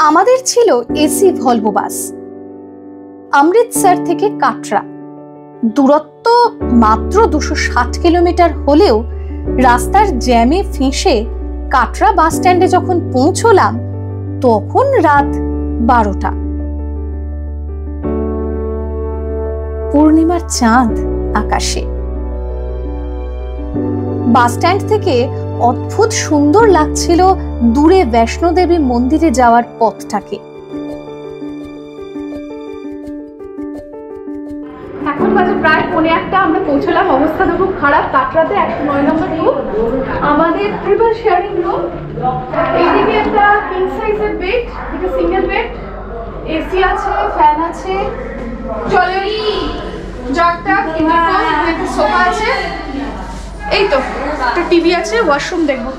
আমাদের ছিল AC Volvo bus. Amritsar থেকে কাটরা দূরত্ব মাত্র 260 কিলোমিটার হলেও রাস্তার জ্যামে ফেঁসে কাটরা বাস স্ট্যান্ডে যখন পৌঁছলাম তখন রাত 12টা। পূর্ণিমার চাঁদ আকাশে। বাস স্ট্যান্ড থেকে অদ্ভুত সুন্দর লাগছিল দূরে বৈষ্ণোদেবী মন্দিরে যাওয়ার পথটাকে। এখন বাজে প্রায় 1:45। আমরা পৌঁছলাম, অবস্থা তো খুব খারাপ। কাটরাতে 109 নম্বর রুম, আমাদের ট্রিপল শেয়ারিং রুম। এইদিকে একটা কিং সাইজের বেড, এটা সিঙ্গেল বেড, এসি আছে, ফ্যান আছে, চলে জাগটা কিংবা সোফা আছে, এই তো একটা টিভি আছে, ওয়াশরুম দেখবো।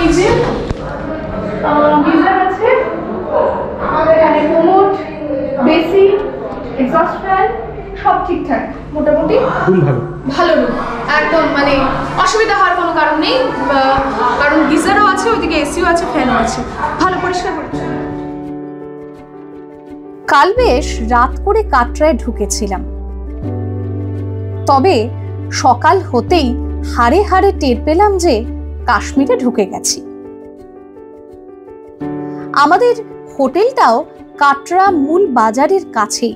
এই যে গিজার আছে, এখানে কোমোড, বেসি, এক্সস্ট ফ্যান, সব ঠিকঠাক মোটামুটি। ভালো রুম, একদম মানে অসুবিধা হওয়ার কোনো কারণ নেই, কারণ গিজারও আছে, ওইদিকে এসিও আছে, ফ্যানও আছে, ভালো পরিষ্কার পরিচ্ছন্ন। কাল বেশ রাত করে কাটরায় ঢুকেছিলাম, তবে সকাল হতেই হাড়ে হাড়ে টের পেলাম যে কাশ্মীরে ঢুকে গেছি। আমাদের হোটেলটাও কাটরা মূল বাজারের কাছেই,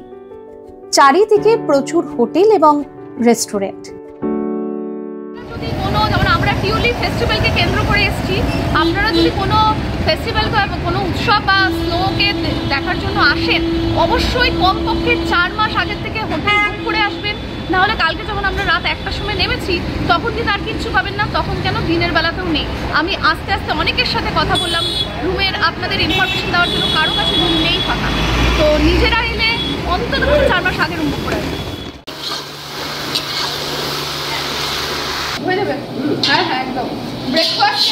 চারিদিকে প্রচুর হোটেল এবং রেস্টুরেন্ট। যদি কোনো, যেমন আমরা টিউলিপ ফেস্টিভ্যালকে কেন্দ্র করে এসেছি, আপনারা যদি কোনো ফেস্টিভ্যাল বা কোনো উৎসব বা স্নোকে দেখার জন্য আসেন, অবশ্যই কমপক্ষে 4 মাস আগের থেকে হোটেল বুক করে আসবেন। নাহলে কালকে যখন আমরা রাত 1টার সময় নেমেছি তখন কিন্তু আর কিচ্ছু পাবেন না, তখন কেন দিনের বেলাতেও নেই। আমি আস্তে আস্তে অনেকের সাথে কথা বললাম রুমের আপনাদের ইনফরমেশন দেওয়ার জন্য, কারো কাছে রুম নেই ফাঁকা। তো নিজেরা এলে অন্তত 4 মাস আগে রুম বুক করে আসবেন। হয়ে যাবে? হ্যাঁ হ্যাঁ, একদম। ব্রেকফাস্ট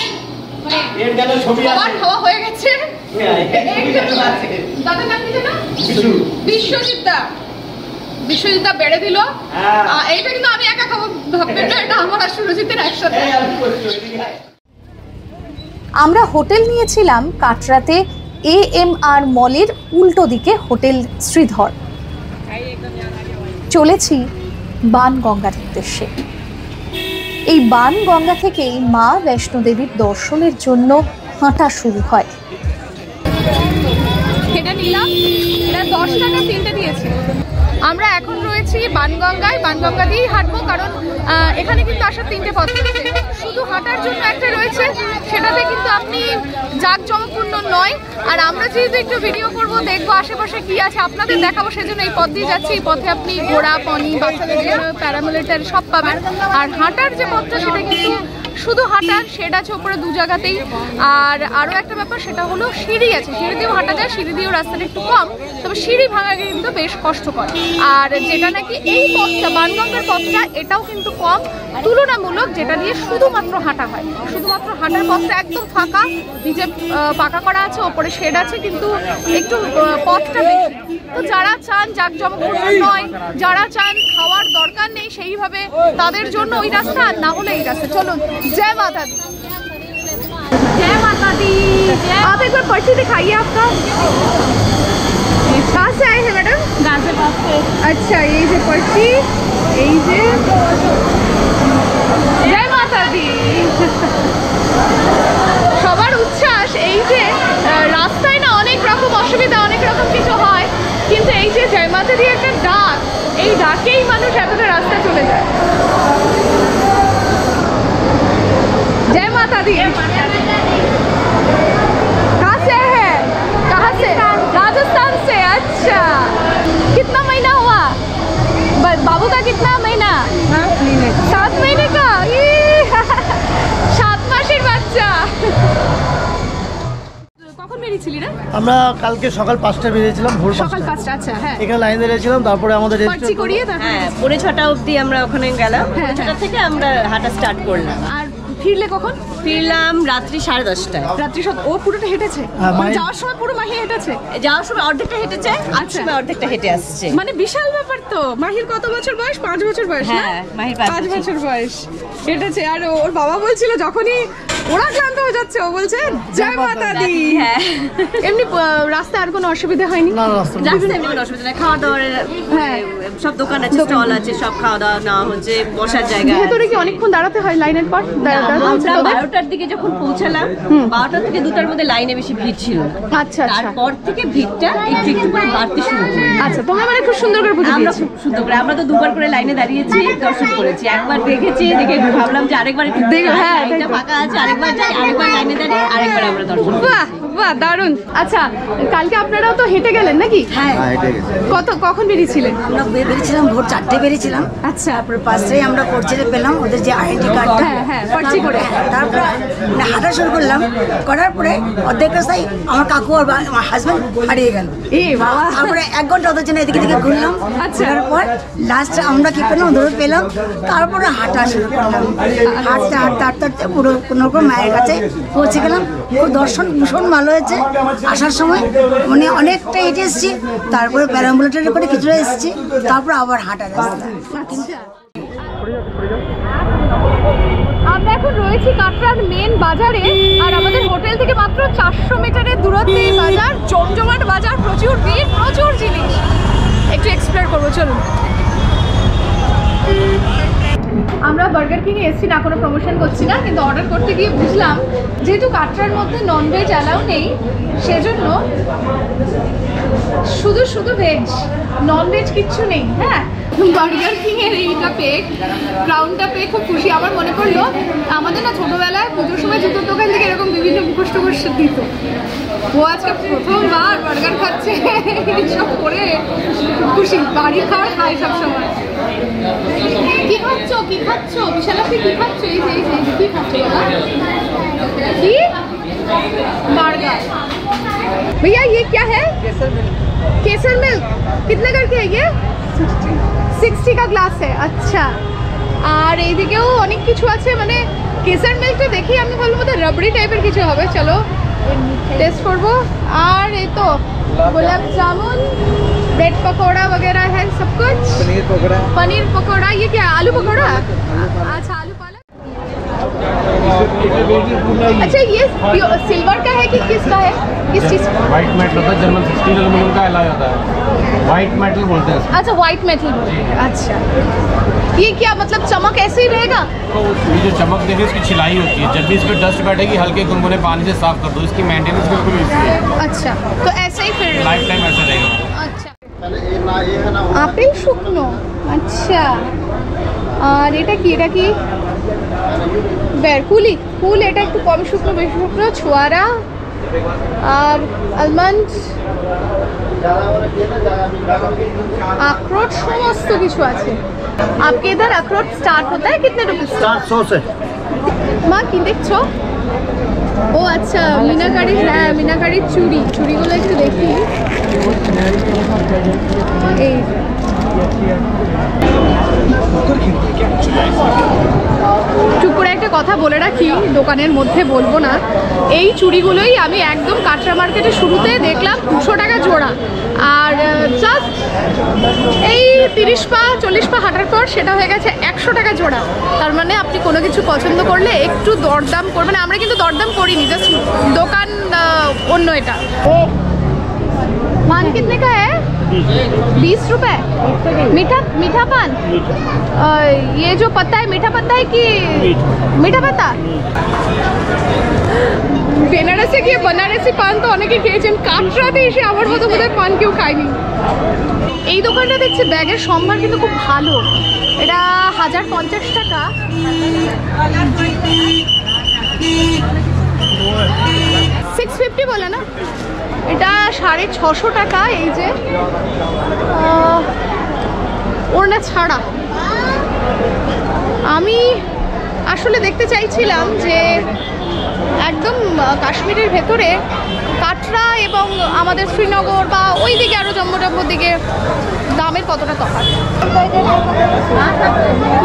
মানে খাওয়া হয়ে গেছে। দাদার নাম কি যেন? বিশ্বজিৎ দা। বিশ্বজিৎ দা বেড়ে দিল। এইটা কিন্তু আমি একা খাবো ভাববেন না, এটা আমার আর সুরজিতের একসাথে। আমরা হোটেল নিয়েছিলাম কাটরাতে AMR মলের উল্টো দিকে হোটেল শ্রীধর। চলেছি বানগঙ্গার উদ্দেশ্যে। এই বানগঙ্গা থেকেই মা বৈষ্ণোদেবীর দর্শনের জন্য হাঁটা শুরু হয়। এটা নিলাম, এটা 10 টাকা 3টে দিয়েছে। আমরা এখন রয়েছি বানগঙ্গায়, বানগঙ্গা দিয়েই হাঁটবো, কারণ এখানে কিন্তু আসার 3টে পথ রয়েছে। শুধু হাঁটার জন্য একটা রয়েছে, সেটাতে কিন্তু আপনি জাঁকজমকপূর্ণ নয়। আর আমরা যেহেতু একটু ভিডিও করবো, দেখবো আশেপাশে কি আছে, আপনাদের দেখাবো, সেজন্য এই পথ দিয়ে যাচ্ছি। এই পথে আপনি ঘোড়া, পনি, বাচ্চাদের জন্য প্যারামিলিটারি সব পাবেন। আর হাঁটার যে পথটা সেটা কিন্তু শুধু হাঁটার শেড আছে উপরে 2 জায়গাতেই। আর আরও একটা ব্যাপার, সেটা হলো সিঁড়ি আছে, সিঁড়ি দিয়েও হাঁটা যায়, সিঁড়ি দিয়েও রাস্তাটা একটু কম, তবে সিঁড়ি ভাঙা কিন্তু বেশ কষ্টকর। আর যেটা নাকি এই পথটা, বানগঙ্গার পথটা, এটাও কিন্তু কম তুলনামূলক যেটা দিয়ে শুধুমাত্র হাঁটা হয়। শুধুমাত্র হাঁটার পথটা একদম ফাঁকা, নিচে পাকা করা আছে, ওপরে শেড আছে, কিন্তু একটু পথটা বেশি। তো যারা চান জাঁকজমকপূর্ণ নয়, যারা চান খাওয়ার দরকার নেই সেইভাবে, তাদের জন্য ওই রাস্তা, না হলে এই রাস্তা। চলুন, जय माता दी। जय माता दी। आप एक बार पर्ची दिखाइए आपका। कहाँ से आए हैं मैडम? गाजियाबाद से। अच्छा, ये जो पर्ची, ये जे जय माता दी। সবার উচ্ছ্বাস। এই যে রাস্তায় না অনেক রকম অসুবিধা, অনেক রকম কিছু হয়, কিন্তু এই যে জয় মাতা দি একটা ডাক, এই ডাকেই মানুষ এতটা রাস্তা চলে যায়। जय माता दी। कहाँ से है? कहाँ से? राजस्थान से। अच्छा, कितना महीना हुआ बाबू का? कितना महीना? 7 महीने का। 7 মাসের বাচ্চা। কখন বেরিয়েছিলি রে? আমরা কালকে সকাল 5টায় বেরিয়েছিলাম, ভোর 5টা। সকাল 5টা। আচ্ছা, হ্যাঁ। এখানে লাইন দিয়েছিলাম, তারপরে আমাদের পার্টি করিয়ে হ্যাঁ, 6:30 অবধি আমরা ওখানে গেলাম। 6:30 থেকে আমরা হাঁটা স্টার্ট করলাম। আর ফিরলে কখন? ফিরলাম রাত্রি 10:30টায়। রাত্রি ও পুরোটা হেঁটেছে? হ্যাঁ, মানে মাহি- যাওয়ার সময় পুরো মাহি হেঁটেছে? যাওয়ার সময় অর্ধেকটা হেঁটেছে, আচ্ছা। আসার সময় অর্ধেকটা হেঁটে আসছে। মানে বিশাল ব্যাপার তো। মাহির কত বছর বয়স? 5 বছর বয়স না? হ্যাঁ, মাহির 5 5 বছর বয়স হেঁটেছে। আর ওর বাবা বলছিল যখনই ওরা ক্লান্ত হয়ে যাচ্ছে ও বলছে জয় মাতা দি। হ্যাঁ, এমনি রাস্তায় আর কোনো অসুবিধা হয়নি? না রাস্তা রাস্তায় এমনি কোনো অসুবিধা নেই, খাওয়া দাওয়ার হ্যাঁ। সব দোকান আছে, স্টল আছে, সব খাওয়া দাওয়া নেওয়া হচ্ছে, বসার জায়গা আছে। ভেতরে কি অনেকক্ষণ দাঁড়াতে হয় লাইনের পর? আমরা 12টার দিকে যখন পৌঁছালাম, 12টা থেকে 2টার মধ্যে লাইনে বেশি ভিড় ছিল। আচ্ছা আচ্ছা তারপর থেকে ভিড়টা একটু একটু করে বাড়তে শুরু করলো। আচ্ছা, তোমরা মানে খুব সুন্দর করে পুজো আমরা দিয়েছো। খুব সুন্দর করে, আমরা তো 2বার করে লাইনে দাঁড়িয়েছি, দর্শন করেছি। একবার দেখেছি, দেখে ভাবলাম যে আরেকবার একটু দেখো, হ্যাঁ, লাইনটা তাই তো। ফাঁকা আছে, আরেকবার যাই, আরেকবার লাইনে দাঁড়িয়ে আরেকবার আমরা দর্শন করি। বাহ বাহ, দারুণ। আচ্ছা, কালকে আপনারাও তো হেঁটে গেলেন নাকি? হ্যাঁ, কখন বেরিয়েছিলেন? আমরা বেরিয়েছিলাম ভোর 4টে বেরিয়েছিলাম। আচ্ছা, তারপরে পাশেই আমরা পরিচয় পেলাম ওদের যে আইডেন্টি কার্ডটা। হ্যাঁ, হ্যাঁ, পরিচয় করে। তারপরে হাঁটা শুরু করলাম, করার পরে অর্ধেক রাস্তায় আমার কাকু আর আমার হাজব্যান্ড হারিয়ে গেল। এ বাবা। তারপরে 1 ঘন্টা ওদের জন্য এদিকে দিকে ঘুরলাম। আচ্ছা। তারপর লাস্টে আমরা কি পেলাম, ধরে পেলাম। তারপরে হাঁটা শুরু করলাম, হাঁটতে হাঁটতে হাঁটতে হাঁটতে পুরো কোনো রকম মায়ের কাছে পৌঁছে গেলাম। খুব দর্শন ভীষণ ভালো হয়েছে। আসার সময় মানে অনেকটা হেঁটে এসেছি, তারপরে প্যারাম্বুলেটারে করে কিছুটা এসেছি, তারপর আবার হাঁটা রাস্তা। আচ্ছা। আমরা এখন রয়েছি কাটরার মেন বাজারে, আর আমাদের হোটেল থেকে মাত্র 400 মিটারের দূরত্বে এই বাজার। জমজমাট বাজার, প্রচুর ভিড়, প্রচুর জিনিস। একটু এক্সপ্লোর করবো, চলুন। আমরা বার্গার কিংয়ে এসেছি না, কোনো প্রমোশন করছি না, কিন্তু অর্ডার করতে গিয়ে বুঝলাম যেহেতু কাটরার মধ্যে ননভেজ অ্যালাউ নেই, সেজন্য শুধু ভেজ, ননভেজ কিচ্ছু নেই। হ্যাঁ, বার্গার কিংয়ের এইটা পেয়ে, ক্রাউনটা পেয়ে খুব খুশি। আমার মনে পড়লো আমাদের না ছোটোবেলায় পুজোর সময় জুতোর দোকান থেকে এরকম বিভিন্ন মুখোশ টুকোশ দিত। ও আজকে প্রথমবার বার্গার খাচ্ছে, এইসব করে খুশি। বাড়ির খাবার খাই সবসময়। কি খাচ্ছ? বিশাল, আপনি কি খাচ্ছ? এই যে কি খাচ্ছ বাবা? কি বার্গার? भैया ये क्या है? केसर मिल्क। कितने करके है ये? 60 का ग्लास है। अच्छा, আর এইদিকেও অনেক কিছু আছে। মানে কেসার মিল্কটা দেখি আমি বলবো তো রাবড়ি টাইপের কিছু হবে। চলো টেস্ট করবো। আর এই তো গোলাপ জামুন, ब्रेड पकौड़ा वगैरह है, सब कुछ। पनीर पकौड़ा। ये क्या, आलू पकौड़ा? अच्छा, आलू पालक। अच्छा, ये सिल्वर का है कि किसका है? किस चीज? व्हाइट मेटल होता है, जर्मन स्टील एल्यूमिनियम का अलाव होता है, व्हाइट मेटल बोलते हैं। अच्छा, व्हाइट मेटल। अच्छा, ये क्या मतलब चमक ऐसे ही रहेगा? तो ये जो चमक देखिए इसकी छिलाई होती है, जब भी इस पर डस्ट बैठेगी हल्के गुनगुने पानी से साफ कर दो, इसकी मेंटेनेंस बिल्कुल इजी है, अच्छा, तो ऐसा ही फिर लाइफ टाइम ऐसा रहेगा। আচ্ছা, আপেল শুকনো। আচ্ছা, আর এটা কি কুলি কুল। এটা একটু কম শুকনো, বেশি শুকনো। ছোয়ারা আর আলমন্ড, আখরোট, সমস্ত কিছু আছে। आपके इधर अखरोट स्टार्ट होता है कितने रुपए? 400 से। মা কি দেখছো? ও আচ্ছা, মিনাকারির। হ্যাঁ, মিনাকারির চুড়িগুলো একটু দেখি। এই চুপ করে একটা কথা বলে রাখি, দোকানের মধ্যে বলবো না। এই চুড়িগুলোই আমি একদম কাটরা মার্কেটে শুরুতে দেখলাম 200 টাকা জোড়া, আর জাস্ট এই 30 পা 40 পা হাঁটার পর সেটা হয়ে গেছে 100 টাকা জোড়া। তার মানে আপনি কোনো কিছু পছন্দ করলে একটু দরদাম করবেন। আমরা কিন্তু দরদাম করিনি, জাস্ট দোকান অন্য। এটা पान कितने का है? 20 रुपए। मीठा पान। ये जो पत्ता है मीठा पत्ता है कि मीठा पत्ता? বেনারসে গিয়ে बनारसी পান তো অনেকে খেয়েছেন, কাটরাতে এসে আমার মতো বোধহয় পান কেউ খায়নি। এই দোকানটা দেখছি ব্যাগের সম্ভার কিন্তু খুব ভালো। এটা 1050 টাকা। 650 বলে না, এটা 650 টাকা। এই যে ওড়না ছাড়া। আমি আসলে দেখতে চাইছিলাম যে একদম কাশ্মীরের ভেতরে কাটরা এবং আমাদের শ্রীনগর বা ওই দিকে আরও জম্মুর দিকে দামের কতটা তফাৎ।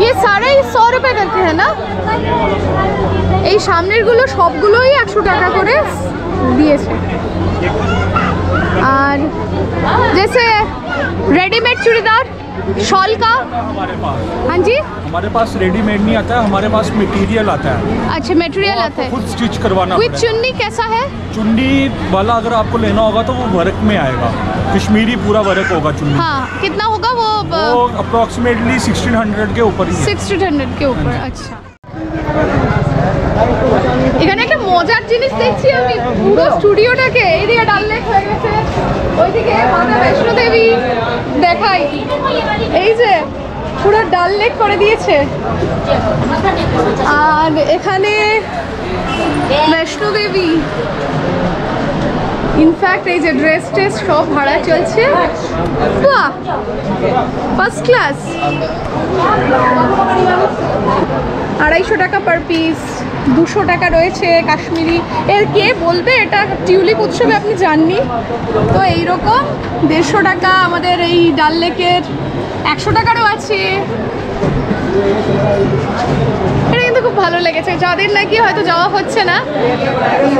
ये सारे 100 रुपए करके है ना? এই সামনের গুলো সবগুলোই 100 টাকা করে দিয়েছে। আর जैसे रेडीमेड चूड़ीदार शॉल का हाँ जी हमारे पास रेडीमेड नहीं आता है, हमारे पास मटेरियल आता है। अच्छा मटेरियल आता है, खुद स्टिच करवाना विद चुन्नी कैसा है? चुन्नी वाला अगर आपको लेना होगा तो वो वर्क में आएगा, कश्मीरी पूरा वर्क होगा चुन्नी। हाँ कितना होगा वो अप्रोक्सीमेटली 1600 के ऊपर ही है। 1600 के ऊपर। अच्छा এখানে একটা মজার জিনিস দেখছি আমি, পুরো স্টুডিওটাকে এইদিকে ডাল লেক হয়ে গেছে, ওইদিকে মাতা বৈষ্ণো দেবী দেখাই, এই যে পুরো ডাল লেক করে দিয়েছে। আর এখানে বৈষ্ণো দেবী ইনফ্যাক্ট এই যে ড্রেস টেস সব ভাড়া চলছে। বাহ ফার্স্ট ক্লাস, 250 টাকা পার পিস, 200 টাকা রয়েছে কাশ্মীরি। এর কে বলবে এটা টিউলিপ উৎসবে আপনি জাননি তো, এইরকম 150 টাকা। আমাদের এই ডাল লেকের 100 টাকারও আছে। এটা কিন্তু খুব ভালো লেগেছে, যাদের নাকি হয়তো যাওয়া হচ্ছে না,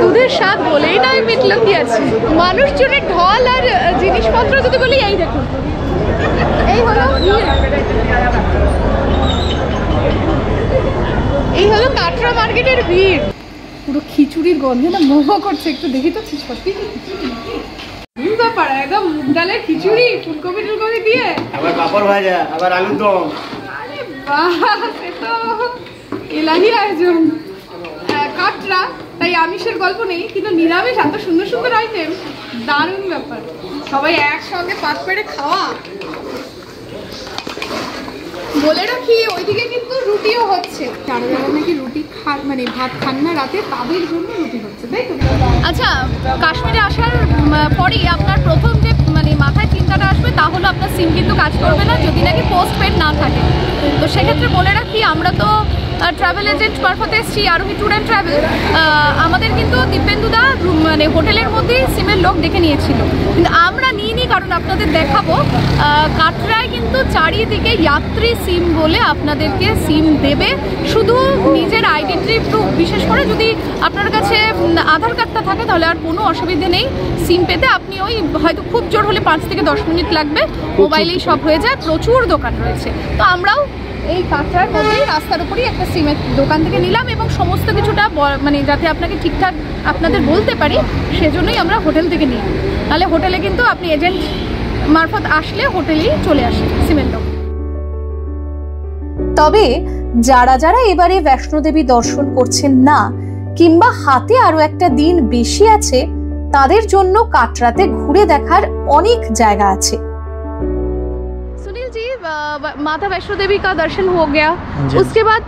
দুধের স্বাদ বলেই না মিটলো কি আছে। মানুষজনের ঢল আর জিনিসপত্র যদি বলি, এই দেখুন এই হলো এই হলো কাটরা মার্কেটের ভিড়। পুরো খিচুড়ির গন্ধে না মোহ করছে, একটু দেখি তো সত্যি ব্যাপার, একদম মুগ ডালের খিচুড়ি ফুলকপি টুলকপি দিয়ে, আবার পাপড় ভাজা, আবার আলুর দম। আরে বাহ, সে তো এলাহি আয়োজন। কাটরা তাই আমিষের গল্প নেই, কিন্তু নিরামিষ এত সুন্দর সুন্দর আইটেম, দারুণ ব্যাপার। সবাই একসঙ্গে পাত পেড়ে খাওয়া। বলে রাখি ওইদিকে কিন্তু রুটিও হচ্ছে, যারা যারা নাকি রুটি খান মানে ভাত খান না রাতে, তাদের জন্য রুটি হচ্ছে, তাই তো? আচ্ছা কাশ্মীরে আসার পরেই আপনার প্রথম যে মানে মাথায় চিন্তাটা আসবে তা হলো আপনার সিম কিন্তু কাজ করবে না যদি নাকি পোস্ট পেড না থাকে। তো সেক্ষেত্রে বলে রাখি আমরা তো ট্রাভেল এজেন্ট মারফতে এসেছি, আরোহী ট্যুর অ্যান্ড ট্রাভেল। আমাদের কিন্তু দিব্যেন্দুদা মানে হোটেলের মধ্যেই সিমের লোক ডেকে নিয়েছিল, কিন্তু আমরা নিইনি, কারণ আপনাদের দেখাবো কাটরায় কিন্তু চারিদিকে যাত্রী সিম বলে আপনাদেরকে সিম দেবে, শুধু নিজের আইডেন্টিটি প্রুফ, বিশেষ করে যদি আপনার কাছে আধার কার্ডটা থাকে তাহলে আর কোনো অসুবিধে নেই সিম পেতে। আপনি ওই হয়তো খুব জোর হলে 5 থেকে 10 মিনিট লাগবে, মোবাইলেই সব হয়ে যায়, প্রচুর দোকান রয়েছে। তো আমরাও এই কাটরার মধ্যেই রাস্তার উপরই একটা সিমের দোকান থেকে নিলাম, এবং সমস্ত কিছুটা মানে যাতে আপনাকে ঠিকঠাক আপনাদের বলতে পারি সেজন্যই আমরা হোটেল থেকে নিই। তাহলে হোটেলে কিন্তু আপনি এজেন্ট মারফত আসলে হোটেলেই চলে আসে সিমের লোক। তবে যারা যারা এবারে বৈষ্ণোদেবী দর্শন করছেন না, কিংবা হাতে আরো একটা দিন বেশি আছে, তাদের জন্য কাটরাতে ঘুরে দেখার অনেক জায়গা আছে। सुनील जी माता वैष्णो देवी का दर्शन हो गया, उसके बाद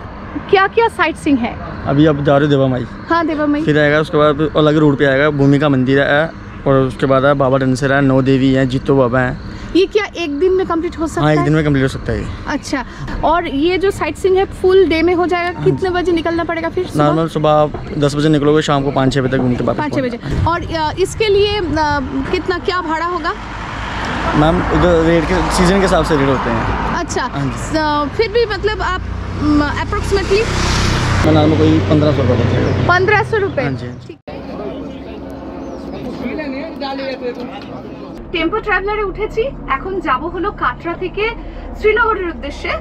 क्या क्या साइट सीइंग है? अभी अब जा रहे देवा माई, हाँ देवा माई, फिर आएगा उसके बाद अलग रोड पे आएगा भूमिका मंदिर है, और उसके बाद है बाबा डंसर है, 9 देवी है, जितो बाबा है। ये क्या एक दिन में कंप्लीट हो सकता है? हाँ एक दिन में कंप्लीट हो सकता है। अच्छा, और ये जो साइट सीइंग है फुल डे में हो जाएगा? कितने बजे निकलना पड़ेगा फिर? नॉर्मल सुबह 10 बजे निकलोगे, शाम को 5-6 बजे तक घूम के वापस 5-6 बजे। और इसके लिए कितना क्या भाड़ा होगा? मैम उधर रेट के सीजन के हिसाब से रेट होते हैं। अच्छा, फिर भी मतलब आप अप्रोक्सीमेटली नॉर्मल कोई 1500 रुपये बचेगा। 1500 रुपये। টেম্পো ট্রাভেলারে উঠেছি, এখন যাব হলো কাটরা থেকে শ্রীনগরের উদ্দেশ্যে।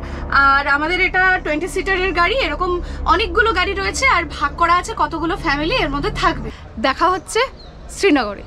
আর আমাদের এটা 20 সিটারের গাড়ি, এরকম অনেকগুলো গাড়ি রয়েছে আর ভাগ করা আছে কতগুলো ফ্যামিলি এর মধ্যে থাকবে। দেখা হচ্ছে শ্রীনগরে।